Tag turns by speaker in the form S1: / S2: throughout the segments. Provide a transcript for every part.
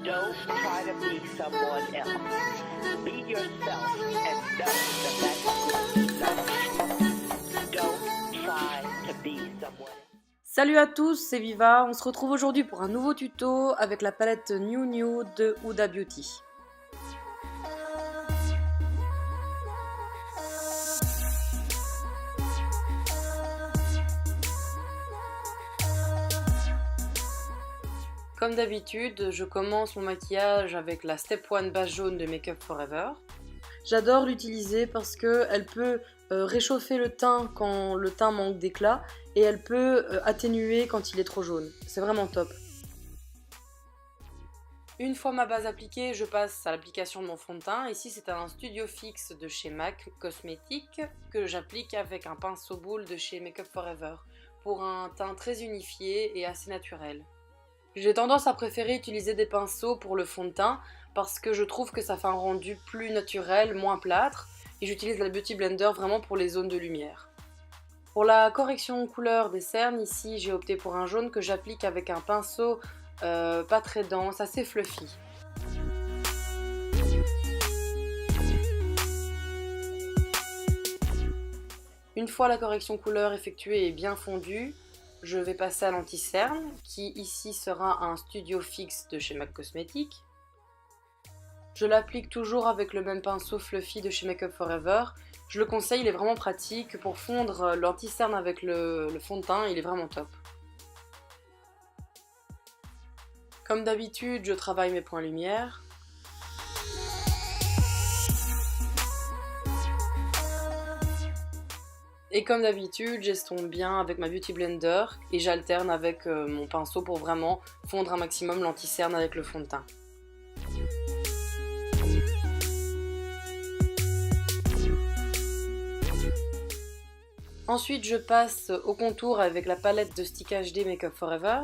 S1: Don't try to be someone else. Be yourself and know that that's enough. Don't try to be someone else.
S2: Salut à tous, c'est Viva. On se retrouve aujourd'hui pour un nouveau tuto avec la palette New New de Huda Beauty. Comme d'habitude, je commence mon maquillage avec la Step 1 base jaune de Make Up For Ever. J'adore l'utiliser parce qu'elle peut réchauffer le teint quand le teint manque d'éclat et elle peut atténuer quand il est trop jaune. C'est vraiment top. Une fois ma base appliquée, je passe à l'application de mon fond de teint. Ici, c'est un Studio Fix de chez MAC Cosmetics que j'applique avec un pinceau boule de chez Make Up For Ever pour un teint très unifié et assez naturel. J'ai tendance à préférer utiliser des pinceaux pour le fond de teint parce que je trouve que ça fait un rendu plus naturel, moins plâtre, et j'utilise la Beauty Blender vraiment pour les zones de lumière. Pour la correction couleur des cernes, ici j'ai opté pour un jaune que j'applique avec un pinceau pas très dense, assez fluffy. Une fois la correction couleur effectuée et bien fondue, je vais passer à l'anti-cerne, qui ici sera un Studio Fix de chez MAC Cosmetics. Je l'applique toujours avec le même pinceau fluffy de chez Make Up For Ever. Je le conseille, il est vraiment pratique. Pour fondre l'anti-cerne avec le fond de teint, il est vraiment top. Comme d'habitude, je travaille mes points lumière. Et comme d'habitude, j'estompe bien avec ma Beauty Blender et j'alterne avec mon pinceau pour vraiment fondre un maximum l'anti-cerne avec le fond de teint. Ensuite, je passe au contour avec la palette de Stick HD Make Up For Ever.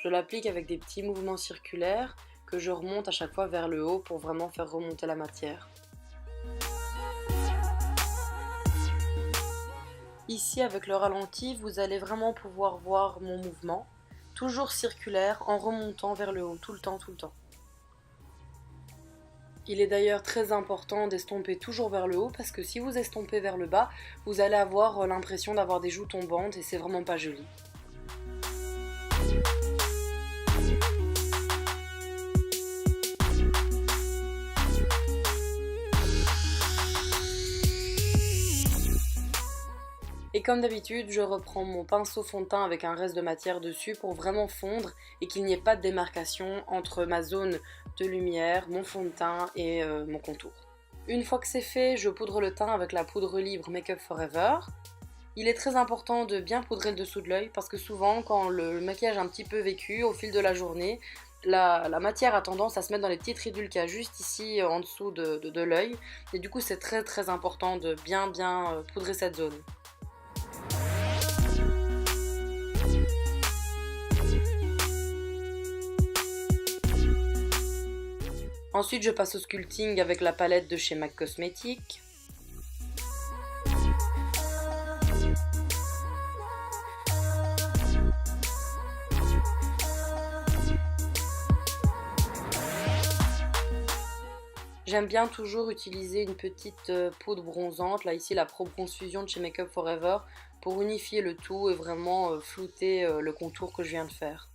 S2: Je l'applique avec des petits mouvements circulaires que je remonte à chaque fois vers le haut pour vraiment faire remonter la matière. Ici, avec le ralenti, vous allez vraiment pouvoir voir mon mouvement, toujours circulaire, en remontant vers le haut, tout le temps, tout le temps. Il est d'ailleurs très important d'estomper toujours vers le haut, parce que si vous estompez vers le bas, vous allez avoir l'impression d'avoir des joues tombantes et c'est vraiment pas joli. Et comme d'habitude, je reprends mon pinceau fond de teint avec un reste de matière dessus pour vraiment fondre et qu'il n'y ait pas de démarcation entre ma zone de lumière, mon fond de teint et mon contour. Une fois que c'est fait, je poudre le teint avec la poudre libre Make Up For Ever. Il est très important de bien poudrer le dessous de l'œil parce que souvent, quand le maquillage est un petit peu vécu au fil de la journée, la matière a tendance à se mettre dans les petites ridules qu'il y a juste ici en dessous de l'œil. Et du coup, c'est très important de bien poudrer cette zone. Ensuite, je passe au sculpting avec la palette de chez MAC Cosmetics. J'aime bien toujours utiliser une petite poudre bronzante, là ici la Pro Bronze Fusion de chez Make Up For Ever, pour unifier le tout et vraiment flouter le contour que je viens de faire.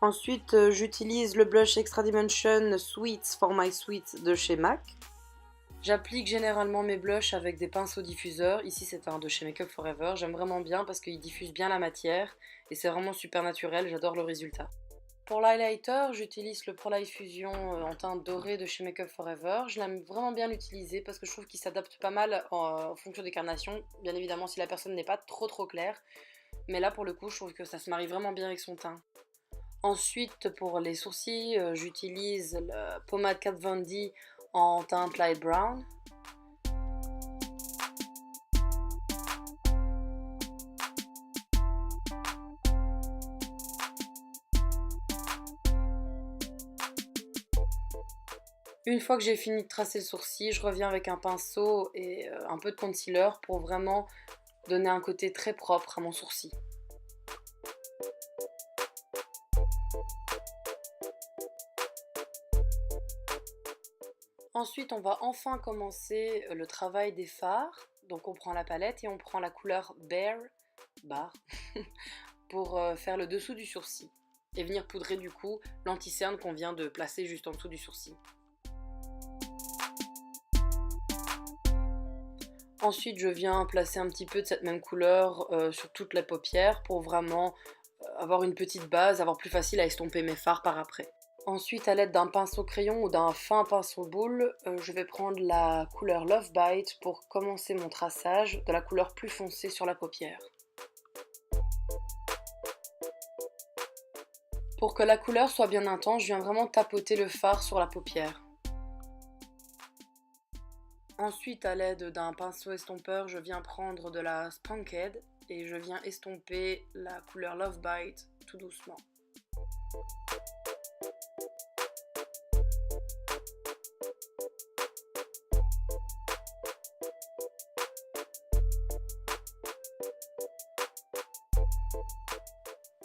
S2: Ensuite, j'utilise le blush Extra Dimension Sweets For My Sweet de chez MAC. J'applique généralement mes blushs avec des pinceaux diffuseurs. Ici, c'est un de chez Make Up For Ever. J'aime vraiment bien parce qu'il diffuse bien la matière et c'est vraiment super naturel. J'adore le résultat. Pour l'highlighter, j'utilise le Pro Light Fusion en teinte dorée de chez Make Up For Ever. Je l'aime vraiment bien l'utiliser parce que je trouve qu'il s'adapte pas mal en fonction des carnations. Bien évidemment, si la personne n'est pas trop claire. Mais là, pour le coup, je trouve que ça se marie vraiment bien avec son teint. Ensuite, pour les sourcils, j'utilise la pommade Kat Von D en teinte light brown. Une fois que j'ai fini de tracer le sourcil, je reviens avec un pinceau et un peu de concealer pour vraiment donner un côté très propre à mon sourcil. Ensuite, on va enfin commencer le travail des fards. Donc on prend la palette et on prend la couleur Bar, pour faire le dessous du sourcil. Et venir poudrer du coup l'anti-cerne qu'on vient de placer juste en dessous du sourcil. Ensuite, je viens placer un petit peu de cette même couleur sur toute la paupière pour vraiment avoir une petite base, avoir plus facile à estomper mes fards par après. Ensuite, à l'aide d'un pinceau crayon ou d'un fin pinceau boule, je vais prendre la couleur Love Bite pour commencer mon traçage de la couleur plus foncée sur la paupière. Pour que la couleur soit bien intense, je viens vraiment tapoter le fard sur la paupière. Ensuite, à l'aide d'un pinceau estompeur, je viens prendre de la Spunkhead et je viens estomper la couleur Love Bite tout doucement.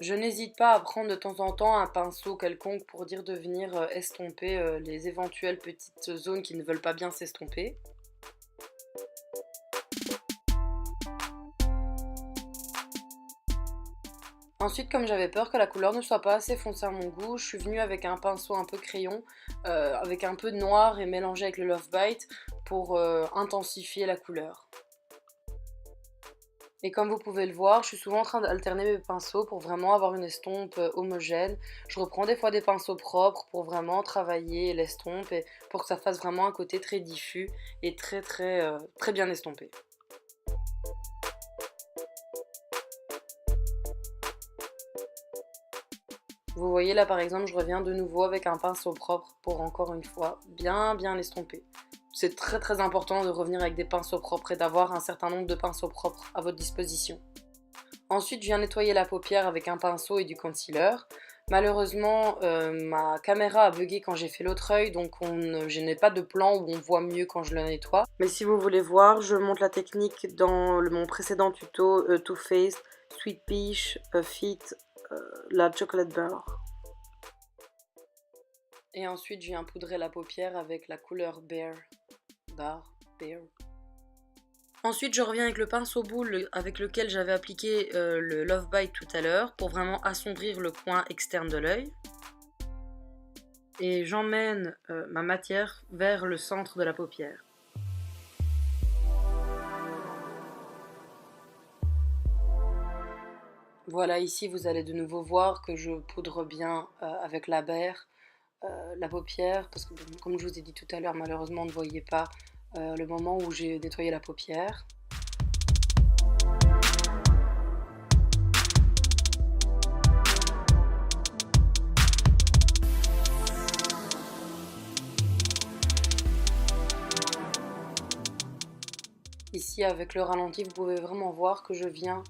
S2: Je n'hésite pas à prendre de temps en temps un pinceau quelconque pour dire de venir estomper les éventuelles petites zones qui ne veulent pas bien s'estomper. Ensuite, comme j'avais peur que la couleur ne soit pas assez foncée à mon goût, je suis venue avec un pinceau un peu crayon, avec un peu de noir et mélangé avec le Love Bite pour intensifier la couleur. Et comme vous pouvez le voir, je suis souvent en train d'alterner mes pinceaux pour vraiment avoir une estompe homogène. Je reprends des fois des pinceaux propres pour vraiment travailler l'estompe et pour que ça fasse vraiment un côté très diffus et très bien estompé. Vous voyez là par exemple, je reviens de nouveau avec un pinceau propre pour encore une fois bien estomper. C'est très important de revenir avec des pinceaux propres et d'avoir un certain nombre de pinceaux propres à votre disposition. Ensuite, je viens nettoyer la paupière avec un pinceau et du concealer. Malheureusement, ma caméra a bugué quand j'ai fait l'autre œil, donc je n'ai pas de plan où on voit mieux quand je le nettoie. Mais si vous voulez voir, je montre la technique dans mon précédent tuto Too Faced, Sweet Peach, Fit, la Chocolate Bar. Et ensuite, je viens poudrer la paupière avec la couleur Bear. Ensuite, je reviens avec le pinceau boule avec lequel j'avais appliqué le Love Bite tout à l'heure pour vraiment assombrir le coin externe de l'œil. Et j'emmène ma matière vers le centre de la paupière. Voilà, ici vous allez de nouveau voir que je poudre bien avec la Bear la paupière, parce que comme je vous ai dit tout à l'heure, malheureusement on ne voyait pas le moment où j'ai nettoyé la paupière. Ici avec le ralenti, vous pouvez vraiment voir que je viens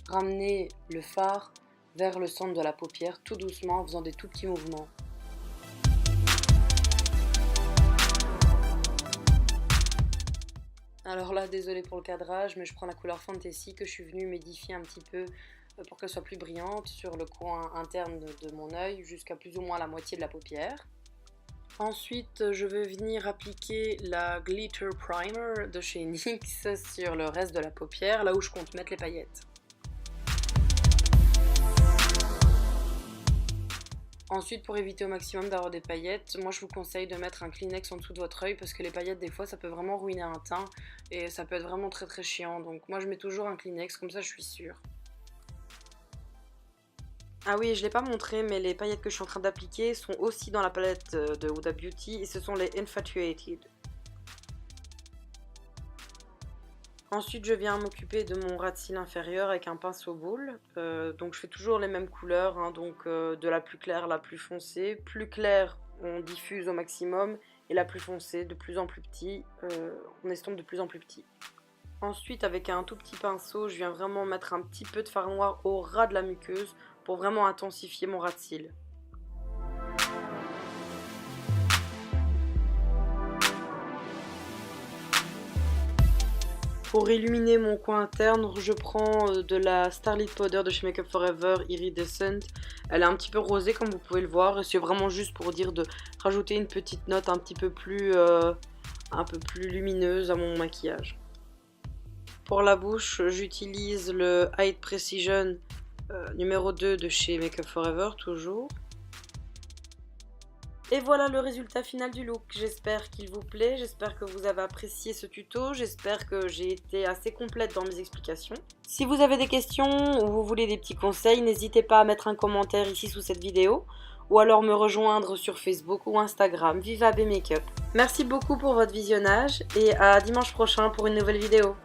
S2: ramener le fard vers le centre de la paupière tout doucement en faisant des tout petits mouvements. Alors là, désolé pour le cadrage, mais je prends la couleur Fantasy que je suis venue m'édifier un petit peu pour qu'elle soit plus brillante sur le coin interne de mon œil jusqu'à plus ou moins la moitié de la paupière. Ensuite, je vais venir appliquer la Glitter Primer de chez NYX sur le reste de la paupière, là où je compte mettre les paillettes. Ensuite, pour éviter au maximum d'avoir des paillettes, moi je vous conseille de mettre un Kleenex en dessous de votre œil parce que les paillettes des fois ça peut vraiment ruiner un teint et ça peut être vraiment très chiant. Donc moi je mets toujours un Kleenex, comme ça je suis sûre. Ah oui, je ne l'ai pas montré, mais les paillettes que je suis en train d'appliquer sont aussi dans la palette de Huda Beauty et ce sont les Infatuated. Ensuite, je viens m'occuper de mon ras de cils inférieur avec un pinceau boule. Donc je fais toujours les mêmes couleurs, hein, donc de la plus claire à la plus foncée. Plus claire, on diffuse au maximum, et la plus foncée, de plus en plus petit, on estompe de plus en plus petit. Ensuite, avec un tout petit pinceau, je viens vraiment mettre un petit peu de fard noir au ras de la muqueuse pour vraiment intensifier mon ras de cils. Pour illuminer mon coin interne, je prends de la Starlit Powder de chez Makeup Forever Iridescent. Elle est un petit peu rosée comme vous pouvez le voir et c'est vraiment juste pour dire de rajouter une petite note un peu plus lumineuse à mon maquillage. Pour la bouche, j'utilise le Hide Precision numéro 2 de chez Makeup Forever toujours. Et voilà le résultat final du look. J'espère qu'il vous plaît, j'espère que vous avez apprécié ce tuto, j'espère que j'ai été assez complète dans mes explications. Si vous avez des questions ou vous voulez des petits conseils, n'hésitez pas à mettre un commentaire ici sous cette vidéo ou alors me rejoindre sur Facebook ou Instagram Viva AB Makeup. Merci beaucoup pour votre visionnage et à dimanche prochain pour une nouvelle vidéo.